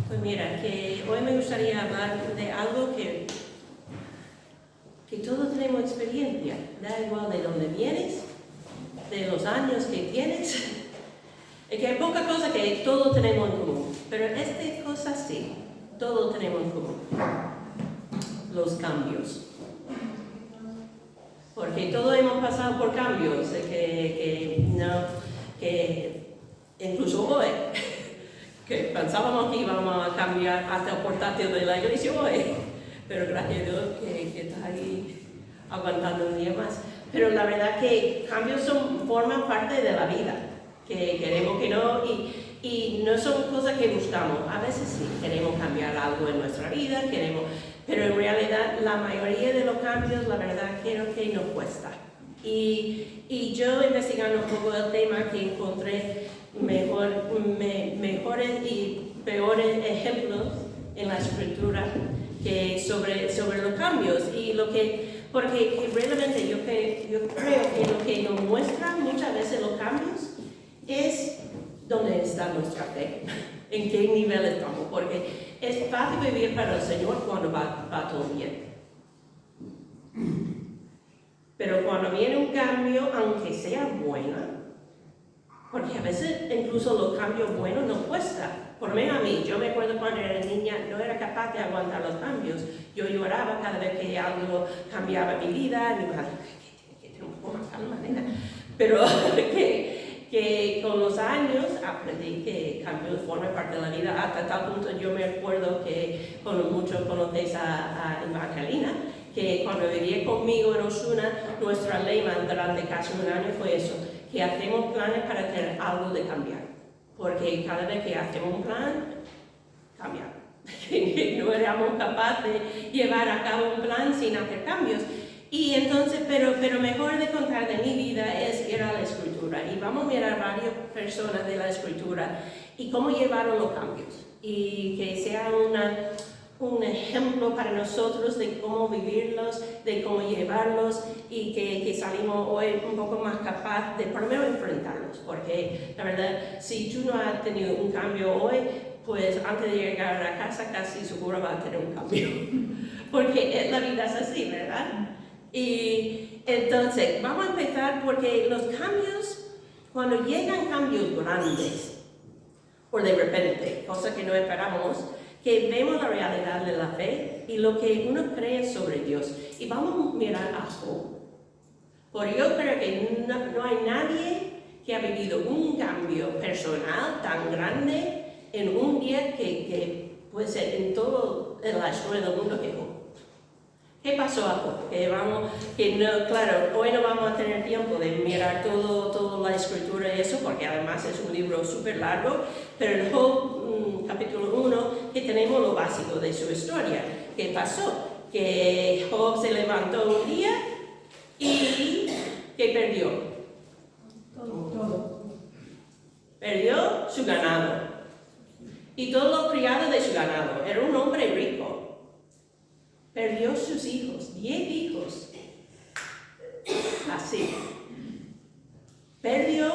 Pues mira, que hoy me gustaría hablar de algo que todos tenemos experiencia, da igual de dónde vienes, de los años que tienes, es que hay poca cosa que todos tenemos en común, pero esta cosa sí, todos tenemos en común, los cambios. Porque todos hemos pasado por cambios, que incluso hoy, que pensábamos que íbamos a cambiar hasta el portátil de la iglesia hoy, pero gracias a Dios que estás ahí aguantando un día más. Pero la verdad que cambios forman parte de la vida, que queremos que no, y no son cosas que buscamos. A veces sí, queremos cambiar algo en nuestra vida, pero en realidad la mayoría de los cambios, la verdad, creo que nos cuesta. Y yo investigando un poco el tema que encontré mejores y peores ejemplos en la escritura que sobre los cambios porque realmente yo creo que lo que nos muestra muchas veces los cambios es dónde está nuestra fe, en qué nivel estamos, porque es fácil vivir para el Señor cuando va todo bien. Pero cuando viene un cambio, aunque sea bueno, porque a veces incluso los cambios buenos nos cuesta. Por lo menos a mí, yo me acuerdo cuando era niña, no era capaz de aguantar los cambios. Yo lloraba cada vez que algo cambiaba mi vida. Mi madre, que tener un poco más calma, nena. Pero que con los años aprendí que cambios forman parte de la vida. Hasta tal punto yo me acuerdo que, como muchos conocéis a Evangelina, que cuando vivía conmigo en Osuna, nuestra lema durante casi un año fue eso, que hacemos planes para tener algo de cambiar. Porque cada vez que hacemos un plan, cambia. Que no éramos capaces de llevar a cabo un plan sin hacer cambios. Y entonces, pero mejor de contar de mi vida es ir a la Escritura. Y vamos a mirar varias personas de la Escritura y cómo llevaron los cambios. Y que sea un ejemplo para nosotros de cómo vivirlos, de cómo llevarlos y que salimos hoy un poco más capaz de por lo menos enfrentarlos, porque la verdad, si tú no has tenido un cambio hoy, pues antes de llegar a la casa casi seguro vas a tener un cambio, porque la vida es así, ¿verdad? Y entonces, vamos a empezar porque los cambios, cuando llegan cambios grandes, o de repente, cosas que no esperamos, que vemos la realidad de la fe y lo que uno cree sobre Dios. Y vamos a mirar a Job. Porque yo creo que no hay nadie que ha vivido un cambio personal tan grande en un día que puede ser en toda la historia del mundo que Job. ¿Qué pasó a Job? Claro, hoy no vamos a tener tiempo de mirar toda la escritura y eso, porque además es un libro súper largo, pero en Job, capítulo 1, que tenemos lo básico de su historia. ¿Qué pasó? Que Job se levantó un día y ¿qué perdió? Todo. Perdió su ganado y todos los criados de su ganado. Era un hombre rico. Perdió sus hijos, 10 hijos. Así. Perdió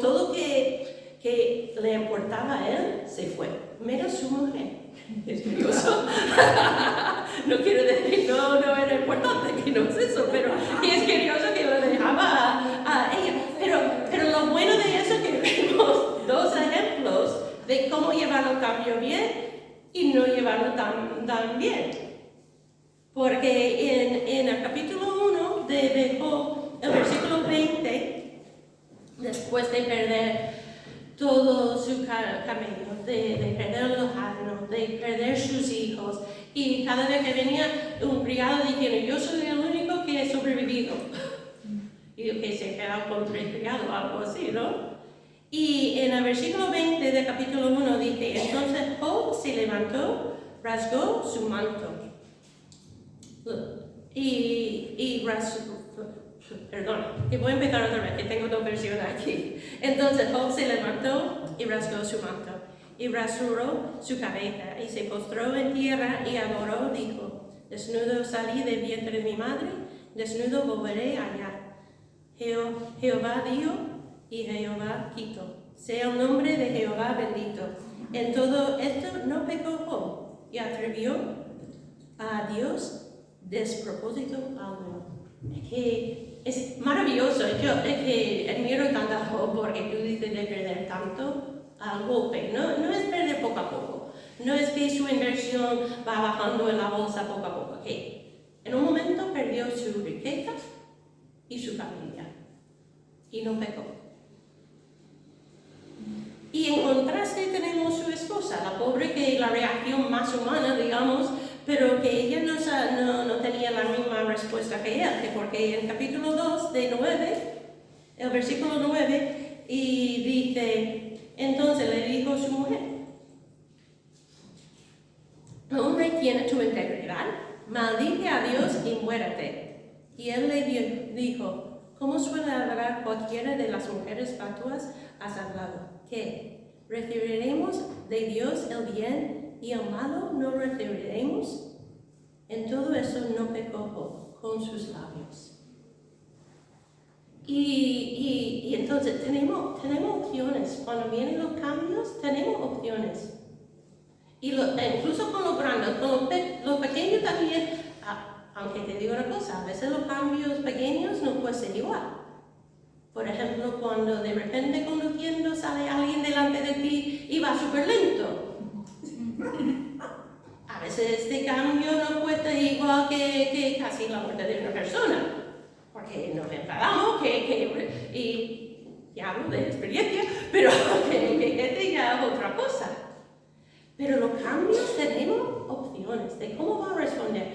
todo que le importaba a él, se fue. Menos su mujer. Es curioso. No quiero decir, no era importante, que no es eso, pero es curioso que lo dejaba a ella. Pero lo bueno de eso es que vemos dos ejemplos de cómo llevar el cambio bien y no llevarlo tan bien. Porque en el capítulo 1 de Job, el versículo 20, después de perder todo su camello, de perder los asnos, de perder sus hijos, y cada vez que venía un criado diciendo, yo soy el único que he sobrevivido, y que se quedaba con 3 criados, algo así, ¿no? Y en el versículo 20 del capítulo 1 dice, entonces Job se levantó, rasgó su manto. Perdón, que voy a empezar otra vez, que tengo 2 versiones aquí. Entonces Job se levantó y rasgó su manto, y rasuró su cabeza, y se postró en tierra y adoró, dijo, desnudo salí del vientre de mi madre, desnudo volveré allá. Jehová dio y Jehová quitó. Sea el nombre de Jehová bendito. En todo esto no pecó Job y atrevió a Dios despropósito alguno. Es que es maravilloso. Yo es que admiro tanto a Job porque tú dices de perder tanto al golpe. No es perder poco a poco. No es que su inversión va bajando en la bolsa poco a poco. Que en un momento perdió su riqueza y su familia. Y no pecó. Y en contraste tenemos su esposa, la pobre, que la reacción más humana, digamos, pero que ella no tenía la misma respuesta que él, porque en capítulo 2 de 9, el versículo 9, y dice, entonces le dijo su mujer, hombre tiene tu integridad, maldice a Dios y muérete. Y él le dijo, ¿cómo suele hablar cualquiera de las mujeres fatuas has hablado? ¿Qué? ¿Recibiremos de Dios el bien y el malo no recibiremos? En todo eso no pecó Job con sus labios. Y entonces tenemos opciones. Cuando vienen los cambios, tenemos opciones. Y incluso con los grandes, con los pequeños también, aunque te digo una cosa, a veces los cambios pequeños no pueden ser igual. Por ejemplo, cuando de repente conduciendo sale alguien delante de ti y va súper lento. A veces este cambio no cuesta igual que casi la muerte de una persona. Porque nos enfadamos, y ya hablo de experiencia, pero que este ya es otra cosa. Pero los cambios tenemos opciones de cómo va a responder.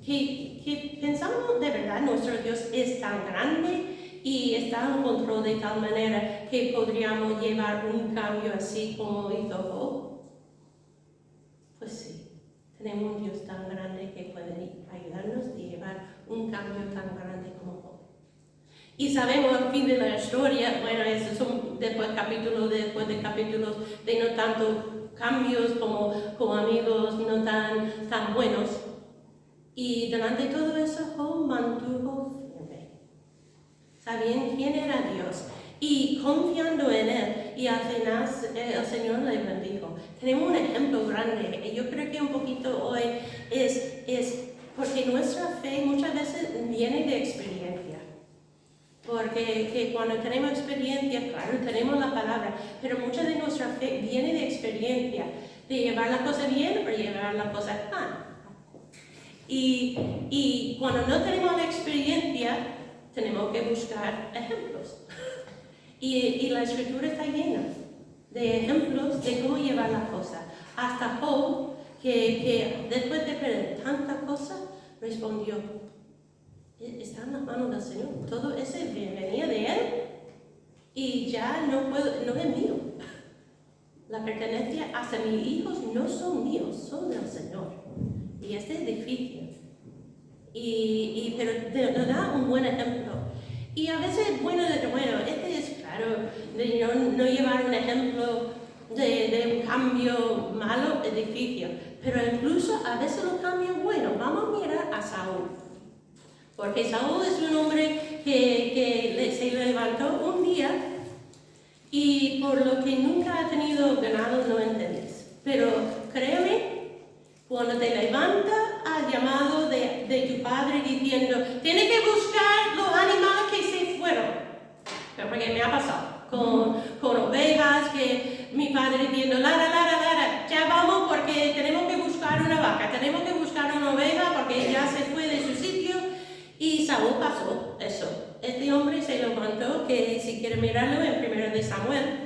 Que pensamos de verdad nuestro Dios es tan grande y está en control de tal manera que podríamos llevar un cambio así como hizo Job. Pues sí, tenemos un Dios tan grande que puede ayudarnos a llevar un cambio tan grande como Job. Y sabemos al fin de la historia, bueno, esos son después de capítulos de no tanto cambios como amigos no tan buenos. Y durante todo eso Job mantuvo firme. Sabían quién era Dios y confiando en Él, y al final el Señor le bendijo. Tenemos un ejemplo grande, y yo creo que un poquito hoy es porque nuestra fe muchas veces viene de experiencia. Porque que cuando tenemos experiencia, claro, tenemos la palabra, pero mucha de nuestra fe viene de experiencia, de llevar la cosa bien o llevar la cosa mal. Y cuando no tenemos la experiencia, tenemos que buscar ejemplos. Y la escritura está llena de ejemplos de cómo llevar las cosas. Hasta Job, que después de perder tantas cosas, respondió, está en las manos del Señor. Todo ese venía de Él y ya no es mío. La pertenencia hacia mis hijos no son míos, son del Señor. Y este es difícil. Pero nos da un buen ejemplo. Y a veces es bueno, este es claro, de no llevar un ejemplo de un cambio malo es difícil. Pero incluso a veces los cambios buenos. Vamos a mirar a Saúl. Porque Saúl es un hombre que se levantó un día y por lo que nunca ha tenido ganado no entendés. Pero créeme, cuando te levantas al llamado de tu padre diciendo, tienes que buscar los animales que se fueron. Pero porque me ha pasado con ovejas, que mi padre diciendo, Lara, ya vamos porque tenemos que buscar una vaca, tenemos que buscar una oveja porque ya se fue de su sitio. Y Saúl pasó eso. Este hombre se levantó, que si quieren mirarlo en 1 de Samuel,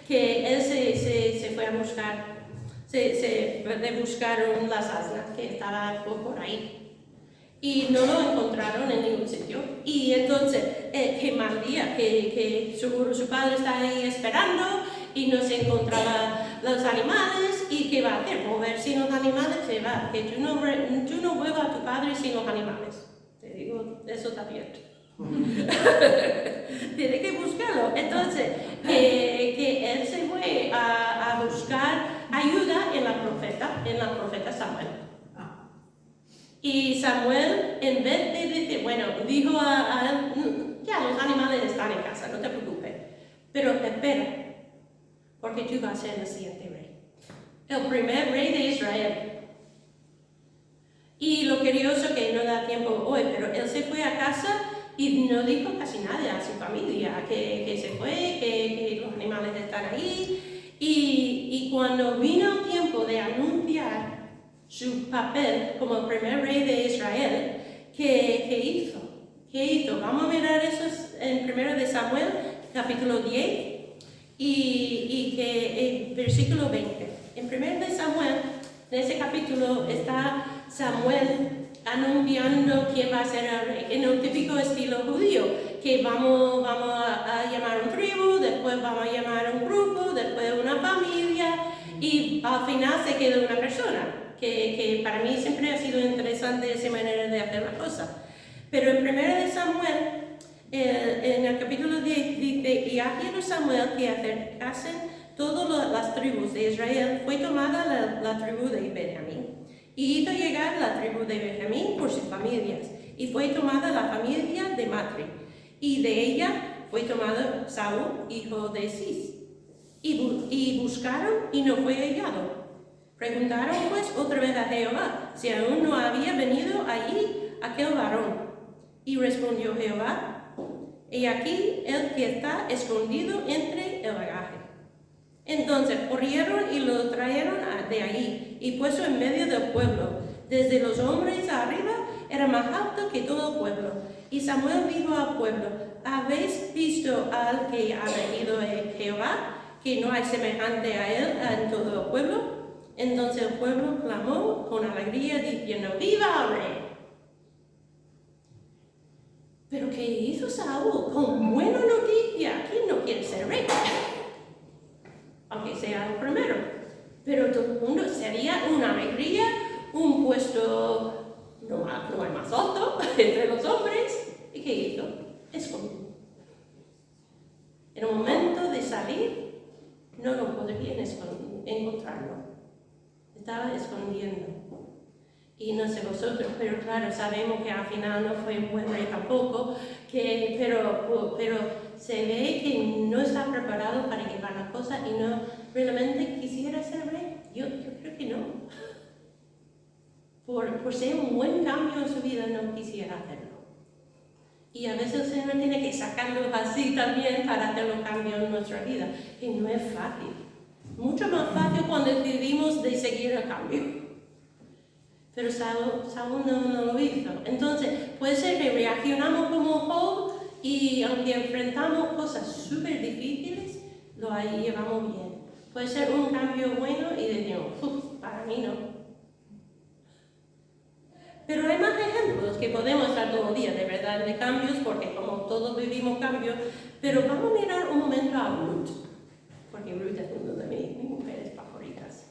que él se fue a buscar, buscaron las asnas que estaban por ahí. Y no lo encontraron en ningún sitio. Y entonces, qué mal día, que su padre está ahí esperando y no se encontraba los animales. ¿Y qué va a hacer? Mover sin los animales se va. Que tú no vuelvas a tu padre sin los animales. Te digo, eso está abierto. Tiene que buscarlo. Entonces, que él se fue a buscar ayuda en la profeta Samuel. Y Samuel, en vez de decir, bueno, dijo a él, ya los animales están en casa, no te preocupes, pero espera, porque tú vas a ser el siguiente rey. El primer rey de Israel. Y lo curioso que no da tiempo hoy, pero él se fue a casa y no dijo casi nada a su familia, que se fue, que los animales están ahí. Y cuando vino el tiempo de anunciar su papel como el primer rey de Israel, ¿qué hizo? ¿Qué hizo? Vamos a mirar eso en 1 de Samuel, capítulo 10, y que en versículo 20. En 1 de Samuel, en ese capítulo, está Samuel anunciando quién va a ser el rey, en el típico estilo judío, que vamos a llamar un tribu, después vamos a llamar un grupo, después una familia, y al final se queda una persona, que para mí siempre ha sido interesante esa manera de hacer la cosa. Pero en 1 de Samuel, en el capítulo 10, dice, y haciendo Samuel que acercasen todas las tribus de Israel, fue tomada la tribu de Benjamín. Y hizo llegar la tribu de Benjamín por sus familias, y fue tomada la familia de Matri, y de ella fue tomado Saúl, hijo de Cis. Y buscaron y no fue hallado. Preguntaron pues otra vez a Jehová si aún no había venido allí aquel varón. Y respondió Jehová, he aquí el que está escondido entre el bagaje. Entonces corrieron y lo trajeron de allí, y puesto en medio del pueblo, desde los hombres arriba, era más alto que todo el pueblo. Y Samuel dijo al pueblo, ¿habéis visto al que ha venido Jehová, que no hay semejante a él en todo el pueblo? Entonces el pueblo clamó con alegría, diciendo, ¡viva el rey! Pero ¿qué hizo Saúl? Con buena noticia, ¿quién no quiere ser rey? Aunque sea el primero. Pero todo el mundo sería una alegría, un puesto no hay más alto entre los hombres. ¿Y qué hizo? Escondió. En el momento de salir, no lo podrían encontrarlo. Estaba escondiendo. Y no sé vosotros, pero claro, sabemos que al final no fue un buen rey tampoco, pero se ve que no está preparado para llevar las cosas y no realmente quisiera ser rey. Yo creo que no. Por ser un buen cambio en su vida no quisiera hacerlo. Y a veces el Señor tiene que sacarlos así también para hacer los cambios en nuestra vida, que no es fácil. Mucho más fácil cuando decidimos de seguir el cambio. Pero Saúl no lo hizo. Entonces, puede ser que reaccionamos como Job y aunque enfrentamos cosas súper difíciles, lo llevamos bien. Puede ser un cambio bueno y decimos, para mí no. Pero hay más ejemplos que podemos dar todo el día, de verdad, de cambios, porque como todos vivimos cambios. Pero vamos a mirar un momento a Ruth, porque Ruth es una de mis mujeres favoritas.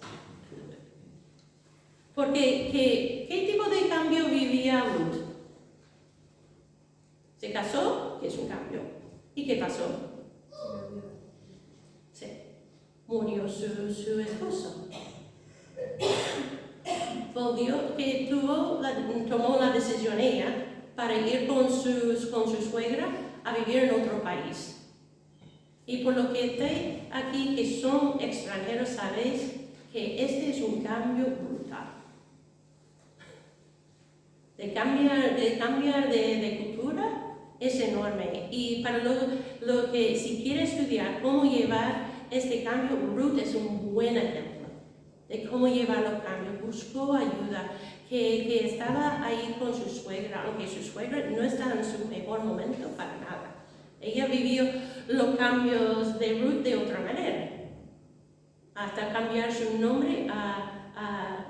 Porque, ¿qué tipo de cambio vivía Ruth? Se casó, que es un cambio. ¿Y qué pasó? Sí. Murió su esposo. Volvió, que tomó la decisión ella para ir con su suegra a vivir en otro país. Y por lo que estoy aquí, que son extranjeros, sabéis que este es un cambio brutal. De cambiar de cultura es enorme. Y para lo que si quiere estudiar cómo llevar este cambio, Ruth es un buen ejemplo de cómo llevar los cambios. Buscó ayuda, que estaba ahí con su suegra, aunque su suegra no estaba en su mejor momento para nada. Ella vivió los cambios de Ruth de otra manera, hasta cambiar su nombre a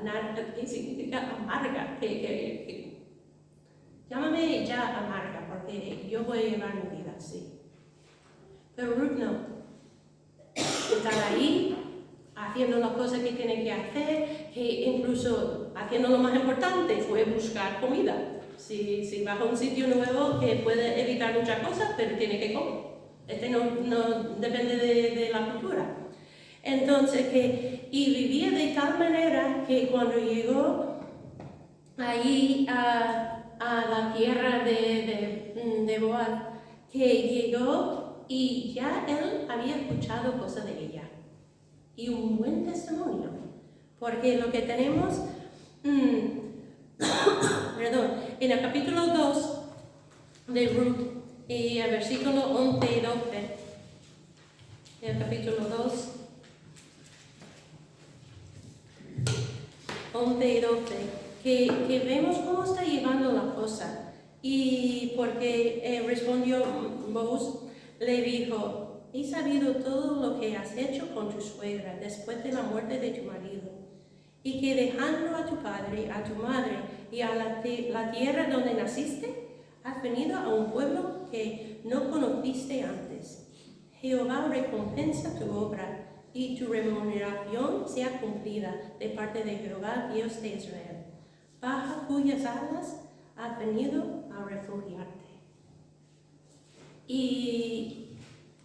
¿qué significa? Amarga, llámame ya amarga, porque yo voy a llevar mi vida así. Pero Ruth no. Está ahí, haciendo las cosas que tiene que hacer, que incluso haciendo lo más importante fue buscar comida. Si vas a un sitio nuevo, que puede evitar muchas cosas, pero tiene que comer. No depende de la cultura. Entonces, y vivía de tal manera que cuando llegó ahí a la tierra de Boaz, que llegó y ya él había escuchado cosas de ella. y un buen testimonio. Porque lo que tenemos, en el capítulo 2 de Ruth, y el versículo 11 y 12, en el capítulo 2, 11 y 12, que vemos cómo está llevando la cosa. Y porque respondió Boaz, le dijo: he sabido todo lo que has hecho con tu suegra después de la muerte de tu marido, y que dejando a tu padre, a tu madre y a la tierra donde naciste, has venido a un pueblo que no conociste antes. Jehová recompensa tu obra, y tu remuneración sea cumplida de parte de Jehová, Dios de Israel, bajo cuyas alas has venido a refugiarte. Y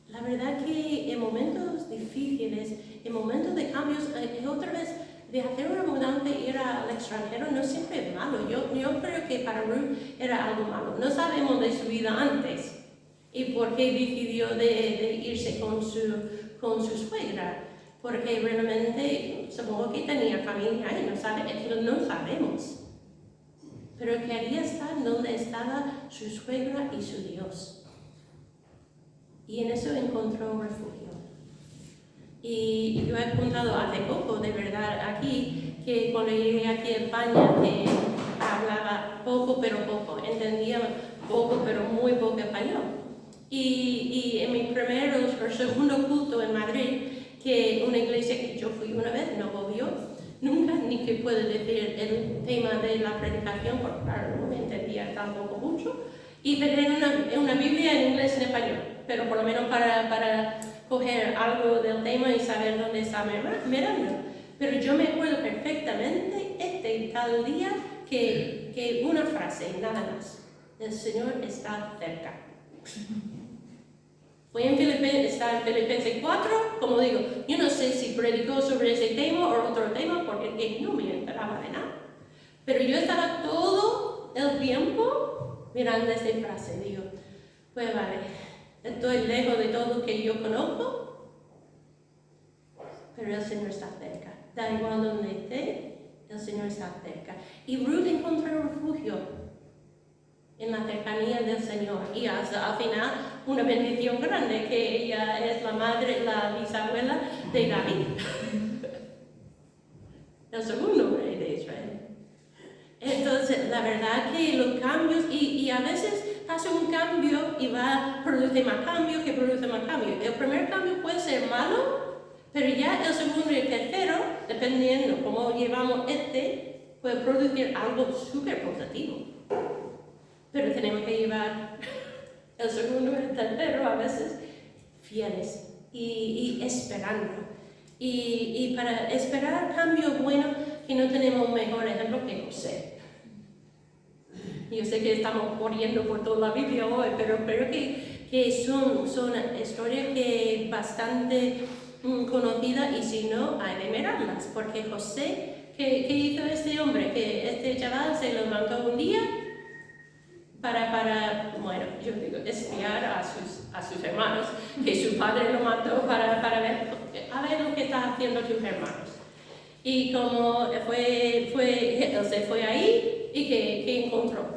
la verdad que en momentos difíciles, en momentos de cambios, otra vez, de hacer una mudanza e ir al extranjero no siempre es malo. Yo creo que para Ruth era algo malo. No sabemos de su vida antes y por qué decidió de irse con su suegra. Porque realmente supongo que tenía familia ahí, no sabemos. Pero quería estar donde estaba su suegra y su Dios. Y en eso encontró refugio. Y yo he contado hace poco, de verdad, aquí, que cuando llegué aquí a España, que hablaba poco, entendía poco, pero muy poco español. Y en mi primer o segundo culto en Madrid, que una iglesia que yo fui una vez, no volvió nunca, ni que puedo decir el tema de la predicación, porque claro, no me entendía tampoco mucho, y pedí una Biblia en inglés y en español, pero por lo menos para coger algo del tema y saber dónde está mirando. Pero yo me acuerdo perfectamente tal día que una frase, nada más: el Señor está cerca. Fue en Filipenses 4, como digo, yo no sé si predicó sobre ese tema o otro tema, porque no me enteraba de nada. Pero yo estaba todo el tiempo mirando esa frase. Digo, pues vale, estoy lejos de todo lo que yo conozco, pero el Señor está cerca. Da igual donde esté, el Señor está cerca. Y Ruth encontró refugio en la cercanía del Señor, y hasta al final una bendición grande, que ella es la madre, la bisabuela de David, el segundo rey de Israel. Entonces, la verdad que los cambios, y a veces pasa un cambio y produce más cambio que produce más cambio. El primer cambio puede ser malo, pero ya el segundo y el tercero, dependiendo cómo llevamos puede producir algo súper positivo. Pero tenemos que llevar el segundo y el tercero a veces fieles y esperando. Y para esperar cambio bueno, que no tenemos un mejor ejemplo que José. Yo sé que estamos corriendo por toda la Biblia hoy, pero creo que son historias que bastante conocidas, y si no, hay de mirarlas. Porque José, ¿qué hizo este hombre? Que este chaval se levantó un día para yo digo, espiar a sus hermanos, que su padre lo mató para ver lo que están haciendo tus hermanos. Y como él se fue ahí, y que encontró.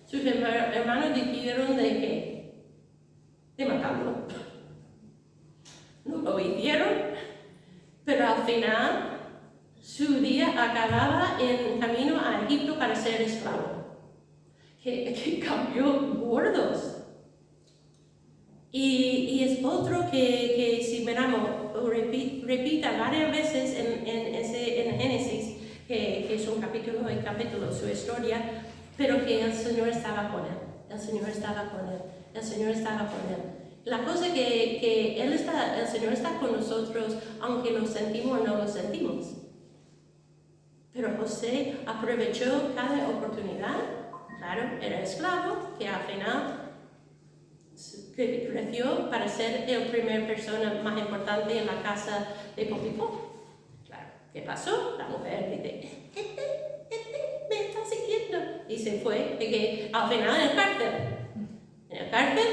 Sus hermanos decidieron de matarlo. No lo hicieron, pero al final su día acababa en camino a Egipto para ser esclavo. Que cambió gordos. Y es otro que si miramos, repita varias veces en Génesis, que es un capítulo y capítulo su historia, pero que el Señor estaba con él. El Señor estaba con él. El Señor estaba con él. La cosa que el Señor está con nosotros, aunque lo sentimos o no lo sentimos. Pero José aprovechó cada oportunidad. Claro, era esclavo, que al final creció para ser la primera persona más importante en la casa de Potifar. Claro, ¿qué pasó? La mujer dice, me está siguiendo. Y se fue, y que al final en el cárcel,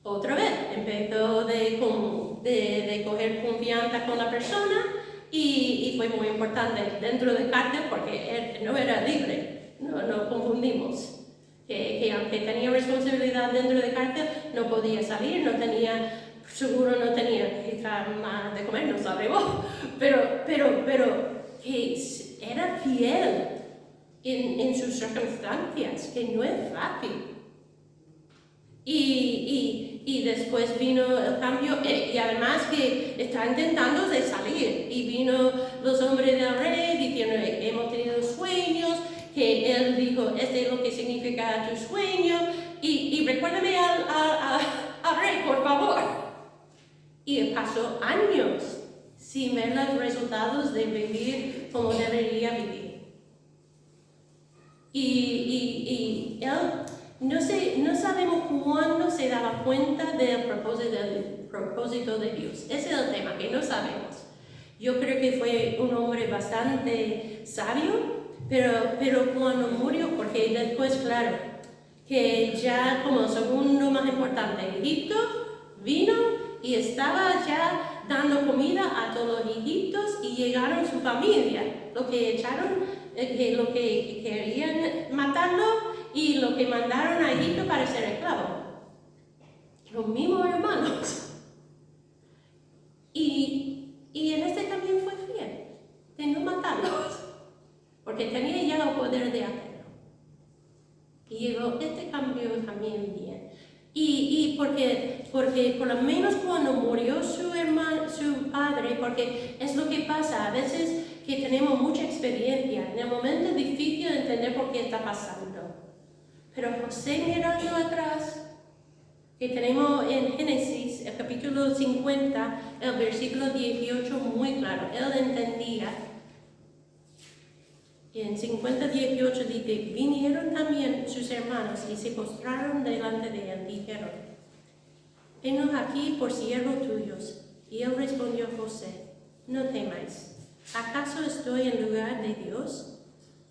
otra vez, empezó con de coger confianza con la persona y fue muy importante dentro de cárcel porque él no era libre, no confundimos. Que aunque tenía responsabilidad dentro de cárcel, no podía salir, no tenía, seguro no tenía quizá más de comer, no sabemos, pero que era fiel en sus circunstancias, que no es fácil. Y después vino el cambio, y además que está intentando de salir, y vino los hombres del rey diciendo, hemos tenido sueños, que él dijo, este es lo que significa tu sueño, y recuérdame al rey, por favor. Y pasó años sin ver los resultados de vivir como debería vivir. Y él, no sabemos cuándo se daba cuenta del propósito de Dios. Ese es el tema, que no sabemos. Yo creo que fue un hombre bastante sabio, pero cuando murió, porque después, claro, que ya como segundo más importante, Egipto vino y estaba ya dando comida a todos los egipcios y llegaron su familia, lo que echaron, lo que querían matarlo y lo que mandaron a Egipto para ser esclavo. Los mismos hermanos. Y en este también fue fiel, de no matarlos, porque tenía ya el poder de hacerlo. Y llegó este cambio también bien. Y porque por lo menos cuando murió su padre, porque es lo que pasa, a veces que tenemos mucha experiencia, en el momento es difícil entender por qué está pasando. Pero José mirando atrás, que tenemos en Génesis, el capítulo 50, el versículo 18 muy claro, él entendía. Y en 50:18 dice, vinieron también sus hermanos y se postraron delante de él, dijeron, henos aquí por siervos tuyos. Y él respondió a José, no temáis, ¿acaso estoy en lugar de Dios?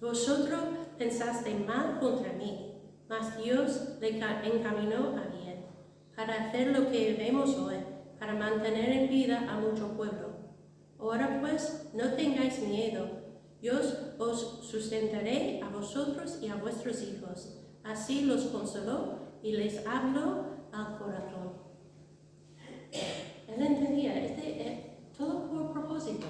Vosotros pensaste mal contra mí, mas Dios le encaminó a bien, para hacer lo que vemos hoy, para mantener en vida a mucho pueblo. Ahora pues, no tengáis miedo, yo os sustentaré a vosotros y a vuestros hijos. Así los consoló y les habló al corazón. Él entendía, todo por propósito,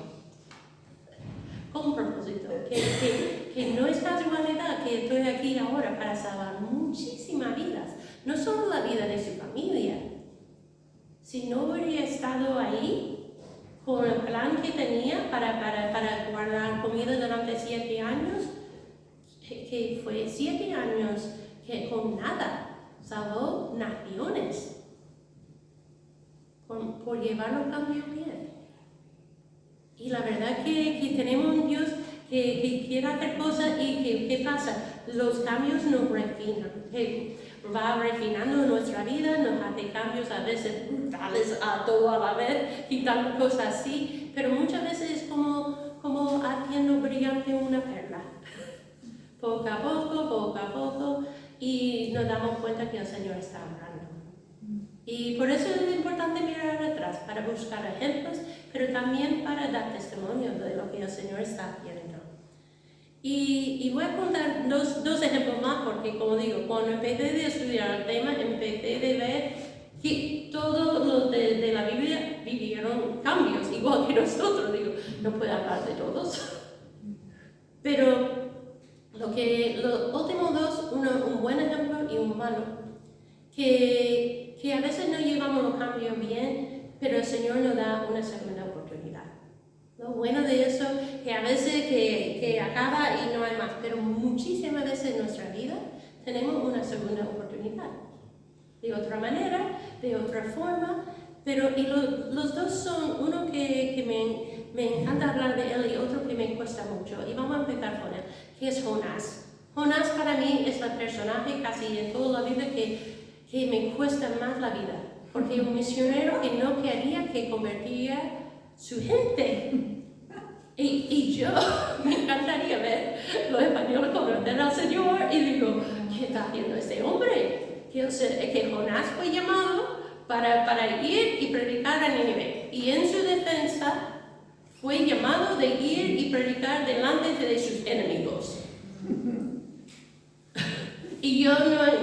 con propósito, que no es casualidad que estoy aquí ahora para salvar muchísimas vidas, no solo la vida de su familia. Si no hubiera estado ahí, con el plan que tenía para guardar comida durante 7 años, que fue 7 años que con nada salvó naciones por llevarlo cambio bien. Y la verdad que tenemos un Dios que quiere hacer cosas y que ¿qué pasa? Los cambios nos refinan, va refinando nuestra vida, nos hace cambios a veces brutales a todo a la vez, quitando cosas así, pero muchas veces es como haciendo brillante una perla, poco a poco, y nos damos cuenta que el Señor está obrando. Y por eso es importante mirar atrás, para buscar ejemplos, pero también para dar testimonio de lo que el Señor está haciendo. Y voy a contar dos ejemplos más, porque como digo, cuando empecé a estudiar el tema, empecé a ver que todos los de la Biblia vivieron cambios, igual que nosotros. Digo, no puedo hablar de todos. Pero los últimos dos, un buen ejemplo y un malo, que a veces no llevamos los cambios bien, pero el Señor nos da una segunda oportunidad. Lo bueno de eso, que a veces que acaba y no hay más, pero muchísimas veces en nuestra vida tenemos una segunda oportunidad. De otra manera, de otra forma, pero y los dos son uno que me encanta hablar de él y otro que me cuesta mucho. Y vamos a empezar con él, que es Jonás. Jonás para mí es el personaje casi en toda la Biblia que me cuesta más la vida, porque un misionero que no quería que convertía su gente. Y yo me encantaría ver los españoles conocer al Señor y digo, ¿qué está haciendo este hombre? Que Jonás fue llamado para ir y predicar a Nínive. Y en su defensa fue llamado de ir y predicar delante de sus enemigos. Y yo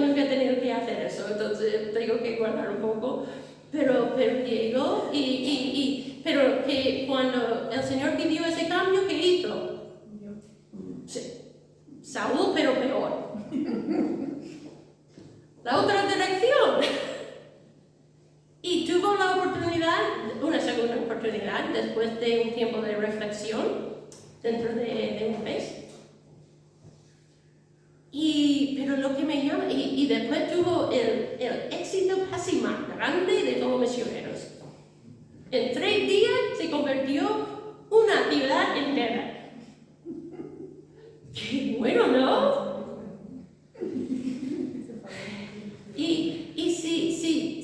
nunca he tenido que hacer eso, entonces tengo que guardar un poco. Pero llegó pero que cuando el Señor pidió ese cambio, ¿qué hizo? Sí. Saúl, pero peor. La otra dirección. Y tuvo la oportunidad, una segunda oportunidad, después de un tiempo de reflexión, dentro de un mes. Pero lo que me llama, y después tuvo el éxito casi más grande de todos los misioneros. En 3 días se convirtió una ciudad entera. ¡Qué bueno!, ¿no? Y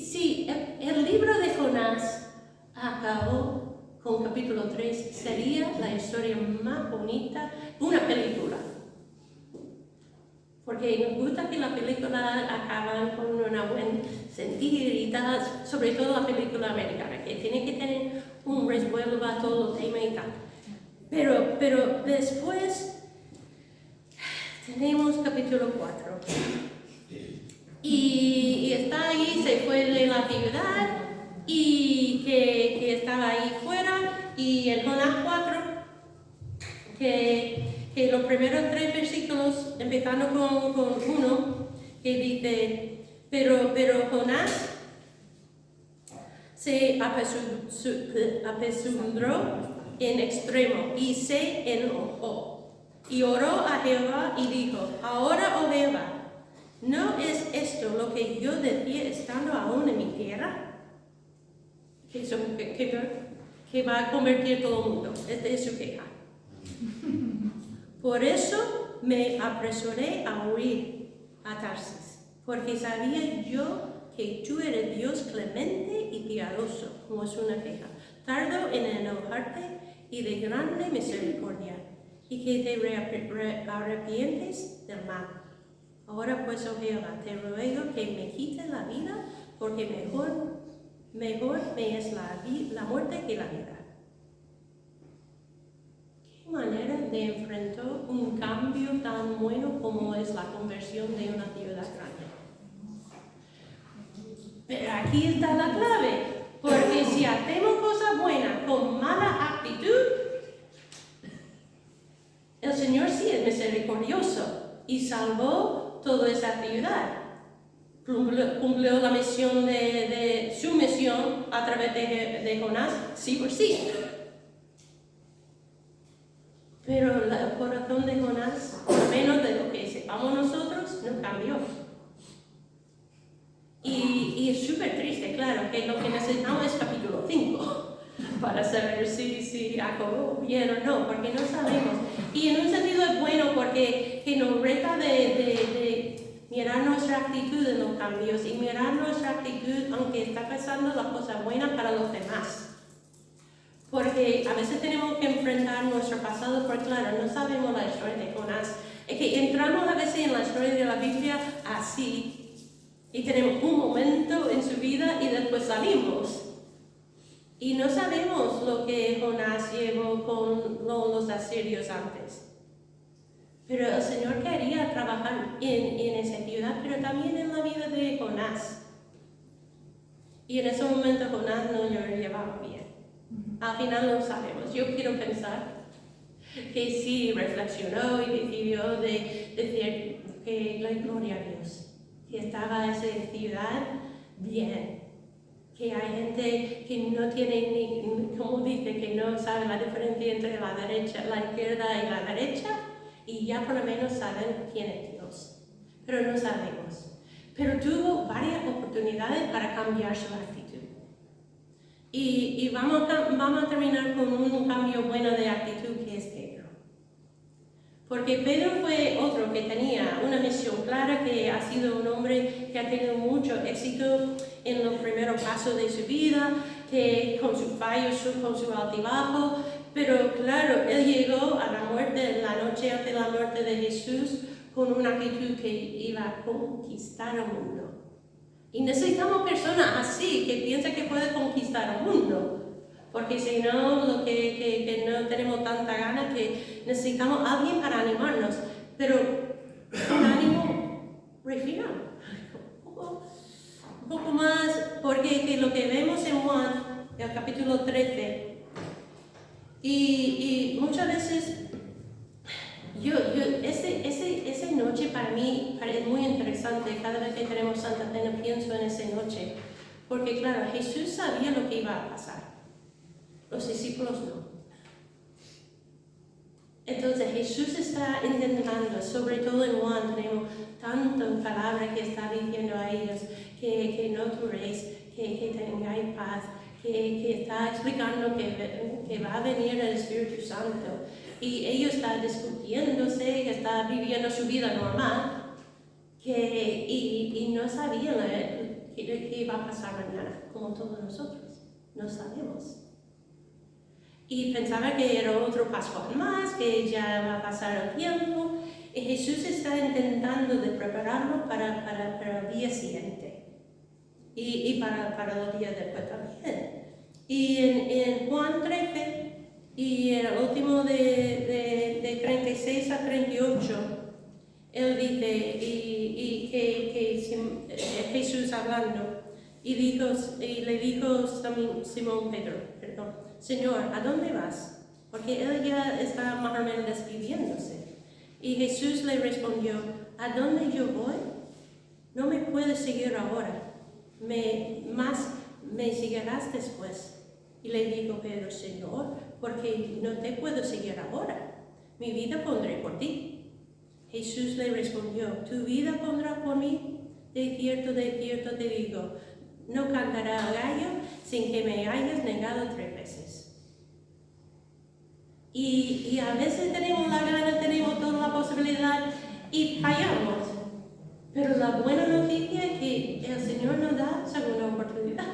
si el libro de Jonás acabó con capítulo 3, sería la historia más bonita, una película. Porque nos gusta que la película acaban con una buen sentido y tal, sobre todo la película americana, que tiene que tener un resuelvo a todo el tema y tal. Pero después tenemos capítulo 4. Y está ahí, se fue de la ciudad y que estaba ahí fuera, y en Jonás 4, que los primeros 3 versículos, empezando con 1, que dice, pero Jonás se apesadumbró en extremo y se enojó, y oró a Jehová y dijo, ahora, oh Jehová, ¿no es esto lo que yo decía estando aún en mi tierra? Que va a convertir todo el mundo. Esta es su queja. Por eso me apresuré a huir a Tarsis, porque sabía yo que tú eres Dios clemente y piadoso, como es una queja, tardo en enojarte y de grande misericordia, y que te arrepientes del mal. Ahora pues, oh Jehová, te ruego que me quites la vida, porque mejor me es la muerte que la vida. ¿Qué manera de enfrentar un cambio tan bueno como es la conversión de una ciudad grande? Pero aquí está la clave, porque si hacemos cosas buenas con mala actitud, el Señor sí es misericordioso y salvó toda esa ciudad. Cumplió la misión de su misión a través de Jonás, sí por sí. Pero el corazón de Jonás, al menos de lo que sepamos nosotros, no cambió. Y es súper triste, claro, que lo que necesitamos es capítulo 5 para saber si acabó bien o no, porque no sabemos. Y en un sentido es bueno porque que nos reta de mirar nuestra actitud en los cambios y mirar nuestra actitud aunque está pasando las cosas buenas para los demás. Porque a veces tenemos que enfrentar nuestro pasado, porque claro, no sabemos la historia de Jonás. Es que entramos a veces en la historia de la Biblia así, y tenemos un momento en su vida y después salimos. Y no sabemos lo que Jonás llevó con los asirios antes. Pero el Señor quería trabajar en esa ciudad, pero también en la vida de Jonás. Y en ese momento Jonás no lo llevaba bien. Al final no sabemos. Yo quiero pensar que sí reflexionó y decidió de decir que la gloria a Dios, que estaba esa ciudad bien, que hay gente que no tiene ni, como dice, que no sabe la diferencia entre la derecha, la izquierda y la derecha, y ya por lo menos saben quién es Dios, pero no sabemos. Pero tuvo varias oportunidades para cambiar su actitud. Y vamos a terminar con un cambio bueno de actitud que es Pedro. Porque Pedro fue otro que tenía una misión clara, que ha sido un hombre que ha tenido mucho éxito en los primeros pasos de su vida, que con sus fallos, con su altibajo, pero claro, él llegó a la muerte, la noche antes de la muerte de Jesús, con una actitud que iba a conquistar el mundo. Y necesitamos personas así, que piensan que pueden conquistar el mundo. Porque si no, que no tenemos tanta gana, que necesitamos a alguien para animarnos. Pero un ánimo refinado. Un poco más, porque que lo que vemos en Juan, el capítulo 13, y muchas veces, esa noche para mí es muy interesante. Cada vez que tenemos Santa Cena pienso en esa noche, porque claro, Jesús sabía lo que iba a pasar, los discípulos no. Entonces Jesús está intentando, sobre todo en Juan, tenemos tantas palabras que está diciendo a ellos, que no turéis, que tengáis paz, que está explicando que va a venir el Espíritu Santo. Y ellos están discutiéndose, que están viviendo su vida normal, y no sabían qué iba a pasar mañana, como todos nosotros, no sabemos. Y pensaba que era otro Pascual más, que ya va a pasar el tiempo, y Jesús está intentando de prepararlo para el día siguiente, y para los días después también. Y en Juan 13, y el último de 36 a 38, él dice, y que Jesús hablando, y le dijo Simón Pedro, Señor, ¿a dónde vas? Porque él ya está más o menos despidiéndose. Y Jesús le respondió, ¿a dónde yo voy? No me puedes seguir ahora, más me seguirás después. Y le dijo Pedro, Señor, porque no te puedo seguir ahora, mi vida pondré por ti. Jesús le respondió, ¿tu vida pondrás por mí? De cierto te digo, no cantará el gallo sin que me hayas negado 3 veces. Y a veces tenemos la gana, tenemos toda la posibilidad y fallamos. Pero la buena noticia es que el Señor nos da segunda oportunidad.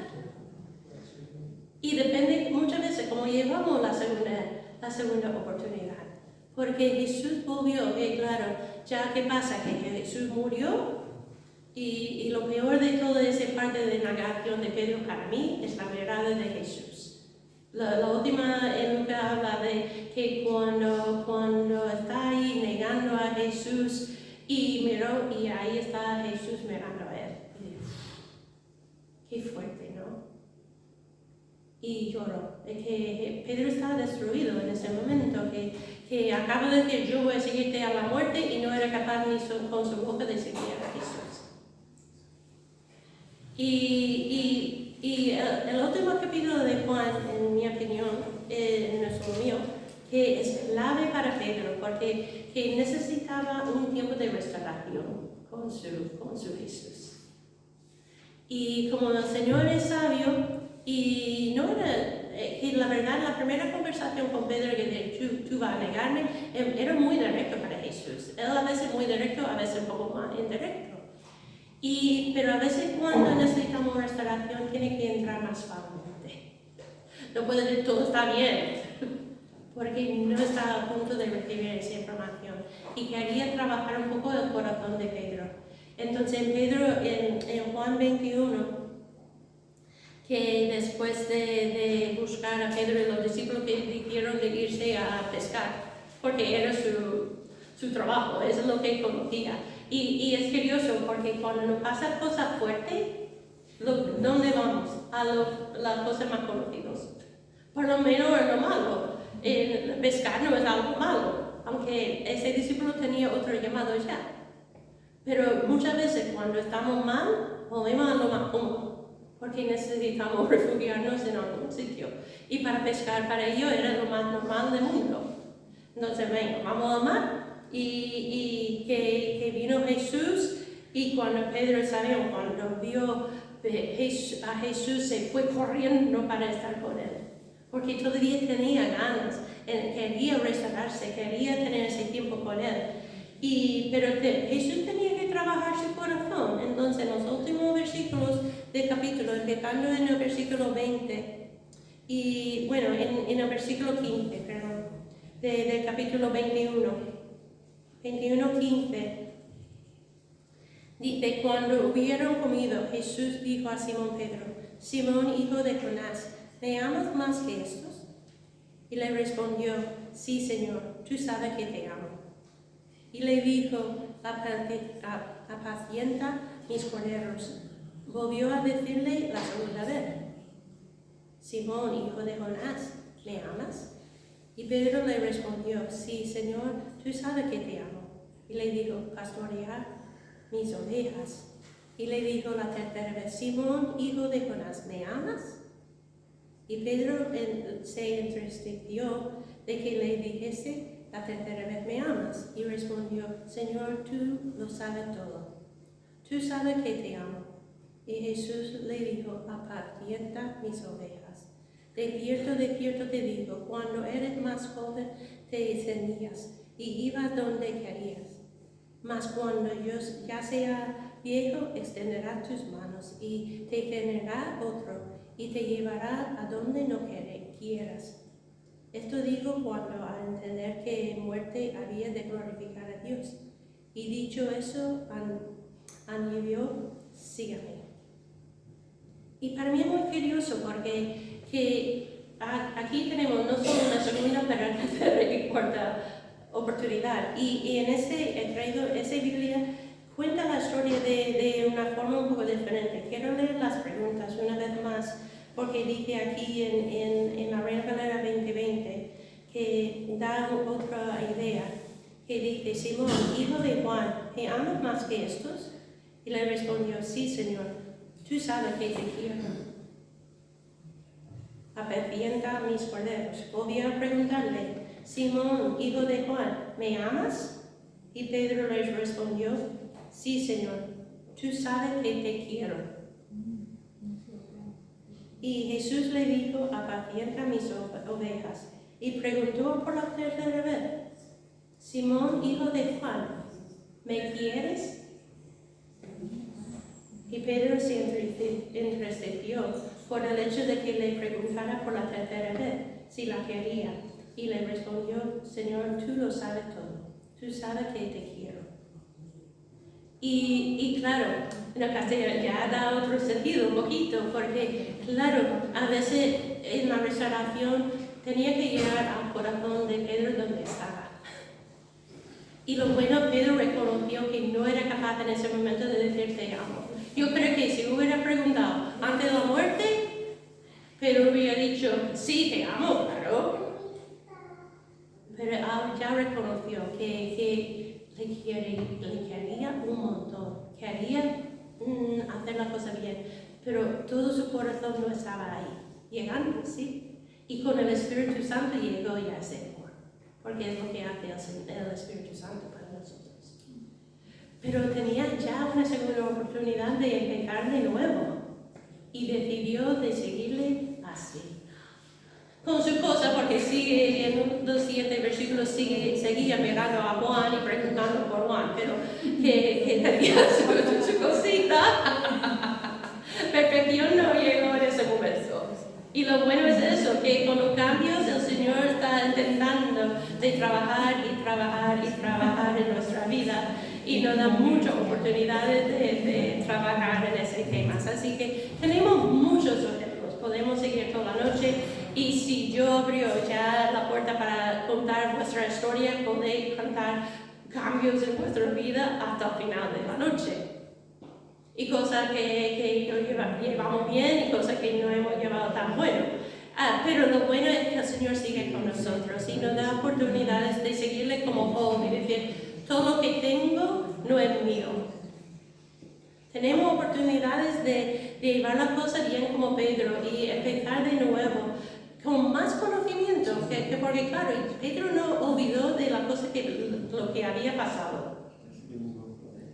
Y depende muchas veces cómo llevamos la segunda oportunidad. Porque Jesús volvió, claro, ya que pasa que Jesús murió, y lo peor de toda esa parte de negación de Pedro para mí es la verdad de Jesús. La última en Lucas habla de que cuando está ahí negando a Jesús y miró, y ahí está Jesús mirando a él. Qué fuerte, ¿no? Y lloró, que Pedro estaba destruido en ese momento, que acaba de decir, yo voy a seguirte a la muerte, y no era capaz ni con su boca de seguir a Jesús. Y el último capítulo de Juan, en mi opinión, no es lo mío, que es clave para Pedro, porque que necesitaba un tiempo de restauración con su Jesús. Y como el Señor es sabio, y no era, que la verdad, la primera conversación con Pedro, que tú vas a negarme, era muy directo para Jesús. Él a veces muy directo, a veces un poco más indirecto. Pero a veces cuando necesitamos restauración, tiene que entrar más fácilmente. No puede decir todo está bien, porque no está a punto de recibir esa información. Y quería trabajar un poco el corazón de Pedro. Entonces en Juan 21, que después de buscar a Pedro y los discípulos que dijeron de irse a pescar, porque era su trabajo, eso es lo que conocía. Y es curioso porque cuando nos pasan cosas fuertes, ¿dónde vamos? A las cosas más conocidas. Por lo menos es lo malo. Pescar no es algo malo, aunque ese discípulo tenía otro llamado ya. Pero muchas veces cuando estamos mal, volvemos a lo más cómodo, porque necesitamos refugiarnos en algún sitio. Y para pescar, para ello, era lo más normal del mundo. Entonces, venga, vamos al mar. Y que vino Jesús, y cuando Pedro cuando vio a Jesús, se fue corriendo para estar con él, porque todavía tenía ganas, quería restaurarse, quería tener ese tiempo con él. Pero Jesús tenía que trabajar su corazón. Entonces, en los últimos versículos del capítulo, empezando en el versículo 20, y bueno, en el versículo 15, perdón, del capítulo 21, 15, Dice, cuando hubieron comido, Jesús dijo a Simón Pedro, Simón, hijo de Jonás, ¿me amas más que estos? Y le respondió, sí, Señor, tú sabes que te amo. Y le dijo, apacienta mis corderos. Volvió a decirle la segunda vez, Simón, hijo de Jonás, ¿me amas? Y Pedro le respondió, sí, Señor, tú sabes que te amo. Y le dijo, pastorear mis ovejas. Y le dijo la tercera vez, Simón, hijo de Jonás, ¿me amas? Y Pedro se entristeció de que le dijese la tercera vez, ¿me amas? Y respondió, Señor, tú lo sabes todo. Tú sabes que te amo. Y Jesús le dijo, apacienta mis ovejas. De cierto te digo, cuando eres más joven te extendías y ibas donde querías. Mas cuando yo ya sea viejo, extenderás tus manos y te generará otro y te llevará a donde no quieras. Esto digo cuando al entender que en muerte había de glorificar a Dios. Y dicho eso, añadió, sígame. Y para mí es muy curioso porque aquí tenemos no solo una segunda, pero una tercera y cuarta oportunidad. Y en esa Biblia cuenta la historia de una forma un poco diferente. Quiero leer las preguntas una vez más, porque dice aquí en la Reina Valera 2020 que da otra idea, que dice, Simón, hijo de Juan, ¿me amas más que estos? Y le respondió, sí, Señor, tú sabes que te quiero. Apacienta mis corderos. Volvió a preguntarle, Simón, hijo de Juan, ¿me amas? Y Pedro les respondió, sí, Señor, tú sabes que te quiero. Y Jesús le dijo, apacienta mis ovejas. Y preguntó por la tercera vez, Simón, hijo de Juan, ¿me quieres? Y Pedro se entristeció por el hecho de que le preguntara por la tercera vez si la quería. Y le respondió, Señor, tú lo sabes todo. Tú sabes que te quiero. Y claro, en el castellano ya da otro sentido un poquito, porque claro, a veces en la restauración tenía que llegar al corazón de Pedro donde estaba. Y lo bueno, Pedro reconoció que no era capaz en ese momento de decir te amo. Yo creo que si hubiera preguntado antes de la muerte, Pedro hubiera dicho, sí, te amo, claro. Pero ya reconoció que le quería un montón, quería hacer la cosa bien, pero todo su corazón no estaba ahí. Llegando, sí. Y con el Espíritu Santo llegó ya ese amor, porque es lo que hace el Espíritu Santo para nosotros. Pero tenía ya una segunda oportunidad de empezar de nuevo y decidió de seguirle así. Con su cosa, porque sigue en los 7 versículos, seguía mirando a Juan y preguntando por Juan, pero que tenía su cosita. Perfección no llegó en ese momento. Y lo bueno es eso, que con los cambios el Señor está intentando de trabajar en nuestra vida y nos da muchas oportunidades de trabajar en ese tema. Así que tenemos muchos ejemplos, podemos seguir toda la noche y si yo abro ya la puerta para contar vuestra historia, podéis contar cambios en vuestra vida hasta el final de la noche. Y cosas que llevamos bien y cosas que no hemos llevado tan bueno. Pero lo bueno es que el Señor sigue con nosotros y nos da oportunidades de seguirle como Job y decir, todo lo que tengo no es mío. Tenemos oportunidades de llevar las cosas bien como Pedro y empezar de nuevo con más conocimiento, porque claro, Pedro no olvidó de la cosa lo que había pasado.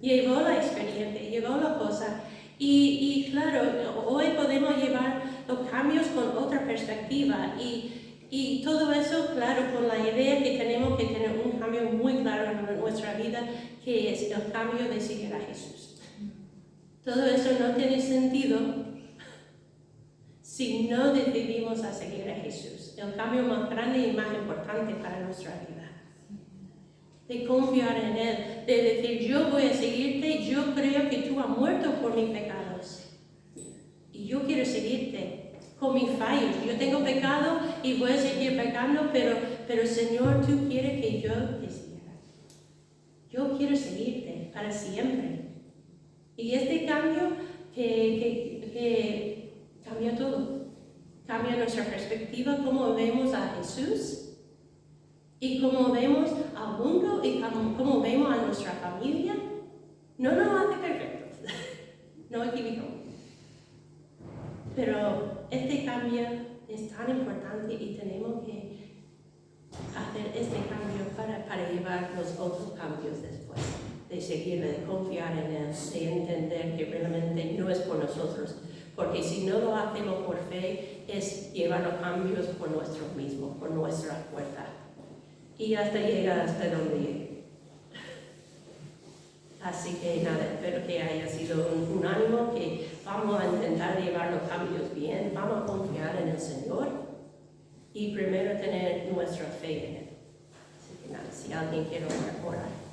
Llevó la experiencia, llevó la cosa. Y claro, hoy podemos llevar los cambios con otra perspectiva y todo eso, claro, con la idea que tenemos que tener un cambio muy claro en nuestra vida, que es el cambio de seguir a Jesús. Todo eso no tiene sentido si no decidimos a seguir a Jesús, el cambio más grande y más importante para nuestra vida. de confiar en Él, de decir, yo voy a seguirte, yo creo que tú has muerto por mis pecados. Y yo quiero seguirte con mis fallos. Yo tengo pecado y voy a seguir pecando, pero Señor, tú quieres que yo te siga. Yo quiero seguirte para siempre. Y este cambio que cambia todo. Cambia nuestra perspectiva, cómo vemos a Jesús. Y cómo vemos al mundo y cómo vemos a nuestra familia, no nos hace perfectos, no equivocamos. Pero este cambio es tan importante y tenemos que hacer este cambio para llevar los otros cambios después, de seguirle, de confiar en Él, de entender que realmente no es por nosotros, porque si no lo hacemos por fe, es llevar los cambios por nosotros mismos, por nuestra fuerza. Y hasta llegar hasta donde llegue. Así que nada, espero que haya sido un ánimo, que vamos a intentar llevar los cambios bien, vamos a confiar en el Señor y primero tener nuestra fe en Él. Así que nada, si alguien quiere orar.